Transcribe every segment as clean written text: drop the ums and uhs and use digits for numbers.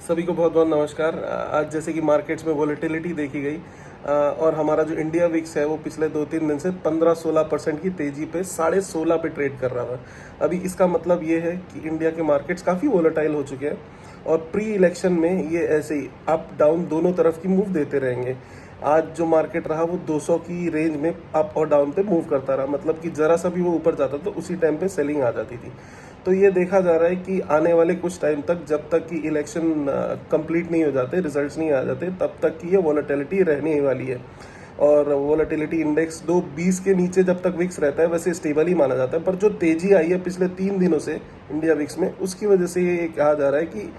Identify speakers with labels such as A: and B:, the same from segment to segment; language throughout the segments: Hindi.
A: सभी को बहुत बहुत नमस्कार। आज जैसे कि मार्केट्स में वॉलेटिलिटी देखी गई और हमारा जो इंडिया विक्स है वो पिछले 2-3 दिन से 15-16% की तेजी पे 16.5 पे ट्रेड कर रहा था। अभी इसका मतलब ये है कि इंडिया के मार्केट्स काफ़ी वॉलेटाइल हो चुके हैं और प्री इलेक्शन में ये ऐसे ही अप डाउन दोनों तरफ की मूव देते रहेंगे। आज जो मार्केट रहा वो 200 की रेंज में अप और डाउन पे मूव करता रहा, मतलब कि जरा सा भी वो ऊपर जाता तो उसी टाइम पे सेलिंग आ जाती थी। तो ये देखा जा रहा है कि आने वाले कुछ टाइम तक, जब तक कि इलेक्शन कंप्लीट नहीं हो जाते, रिजल्ट्स नहीं आ जाते, तब तक की ये वॉलेटिलिटी रहने ही वाली है। और वॉलेटिलिटी इंडेक्स 220 के नीचे जब तक विक्स रहता है वैसे स्टेबल ही माना जाता है, पर जो तेजी आई है पिछले 3 दिनों से इंडिया विक्स में, उसकी वजह से ये कहा जा रहा है कि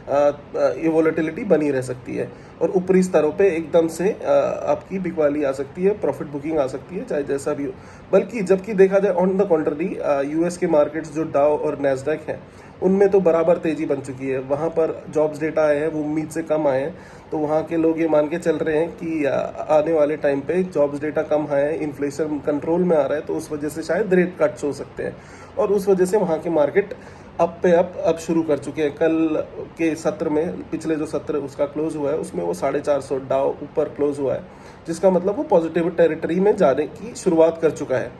A: ये वॉलेटिलिटी बनी रह सकती है और ऊपरी स्तरों पे एकदम से आपकी बिकवाली आ सकती है, प्रॉफिट बुकिंग आ सकती है, चाहे जैसा भी हो। बल्कि जबकि देखा जाए ऑन द कॉन्ट्ररी, यूएस के मार्केट्स जो डाउ और नैस्डैक हैं उनमें तो बराबर तेजी बन चुकी है। वहाँ पर जॉब्स डेटा आए हैं, वो उम्मीद से कम आए हैं, तो वहाँ के लोग ये मान के चल रहे हैं कि आने वाले टाइम पे जॉब्स डेटा कम आए हैं, इन्फ्लेशन कंट्रोल में आ रहा है, तो उस वजह से शायद रेट कट्स हो सकते हैं और उस वजह से वहाँ के मार्केट अप पे अप अब शुरू कर चुके हैं। कल के सत्र में, पिछले जो सत्र उसका क्लोज हुआ है उसमें वो 450 डाउ ऊपर क्लोज हुआ है, जिसका मतलब वो पॉजिटिव टेरिटरी में जाने की शुरुआत कर चुका है।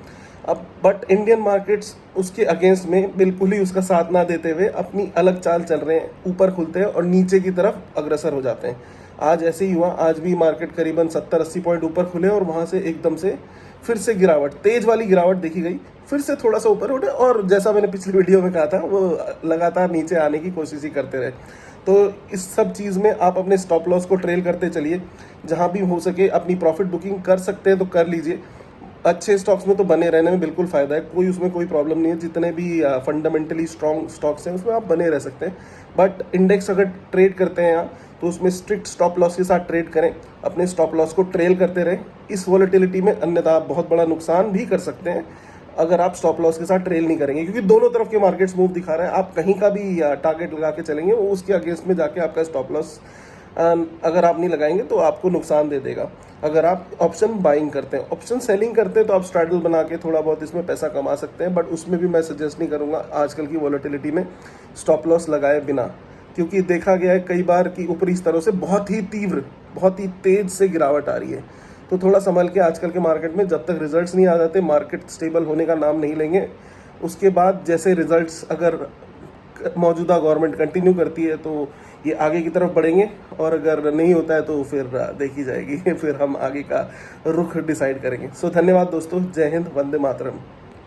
A: अब बट इंडियन मार्केट्स उसके अगेंस्ट में बिल्कुल ही उसका साथ ना देते हुए अपनी अलग चाल चल रहे हैं, ऊपर खुलते हैं और नीचे की तरफ अग्रसर हो जाते हैं। आज ऐसे ही हुआ, आज भी मार्केट करीबन 70-80 पॉइंट ऊपर खुले और वहां से एकदम से फिर से गिरावट, तेज वाली गिरावट देखी गई, फिर से थोड़ा सा ऊपर उठे और जैसा मैंने पिछली वीडियो में कहा था वो लगातार नीचे आने की कोशिश ही करते रहे। तो इस सब चीज़ में आप अपने स्टॉप लॉस को ट्रेल करते चलिए, जहां भी हो सके अपनी प्रॉफिट बुकिंग कर सकते हैं तो कर लीजिए। अच्छे स्टॉक्स में तो बने रहने में बिल्कुल फ़ायदा है, कोई उसमें कोई प्रॉब्लम नहीं है। जितने भी फंडामेंटली स्ट्रॉन्ग स्टॉक्स हैं उसमें आप बने रह सकते हैं, बट इंडेक्स अगर ट्रेड करते हैं आप तो उसमें स्ट्रिक्ट स्टॉप लॉस के साथ ट्रेड करें, अपने स्टॉप लॉस को ट्रेल करते रहें इस वॉलेटिलिटी में, अन्यथा आप बहुत बड़ा नुकसान भी कर सकते हैं अगर आप स्टॉप लॉस के साथ ट्रेल नहीं करेंगे, क्योंकि दोनों तरफ के मार्केट्स मूव दिखा रहे हैं। आप कहीं का भी टारगेट लगा के चलेंगे वो उसके अगेंस्ट में जाके आपका स्टॉप लॉस अगर आप नहीं लगाएंगे तो आपको नुकसान दे देगा। अगर आप ऑप्शन बाइंग करते हैं, ऑप्शन सेलिंग करते हैं, तो आप स्ट्रैडल बना के थोड़ा बहुत इसमें पैसा कमा सकते हैं, बट उसमें भी मैं सजेस्ट नहीं करूंगा आजकल की वॉलेटिलिटी में स्टॉप लॉस लगाए बिना, क्योंकि देखा गया है कई बार कि ऊपरी स्तरों से बहुत ही तीव्र, बहुत ही तेज से गिरावट आ रही है। तो थोड़ा संभल के आजकल के मार्केट में, जब तक रिजल्ट्स नहीं आ जाते मार्केट स्टेबल होने का नाम नहीं लेंगे। उसके बाद जैसे रिजल्ट्स अगर मौजूदा गवर्नमेंट कंटिन्यू करती है तो ये आगे की तरफ बढ़ेंगे, और अगर नहीं होता है तो फिर देखी जाएगी फिर हम आगे का रुख डिसाइड करेंगे। सो धन्यवाद दोस्तों, जय हिंद, वंदे मातरम।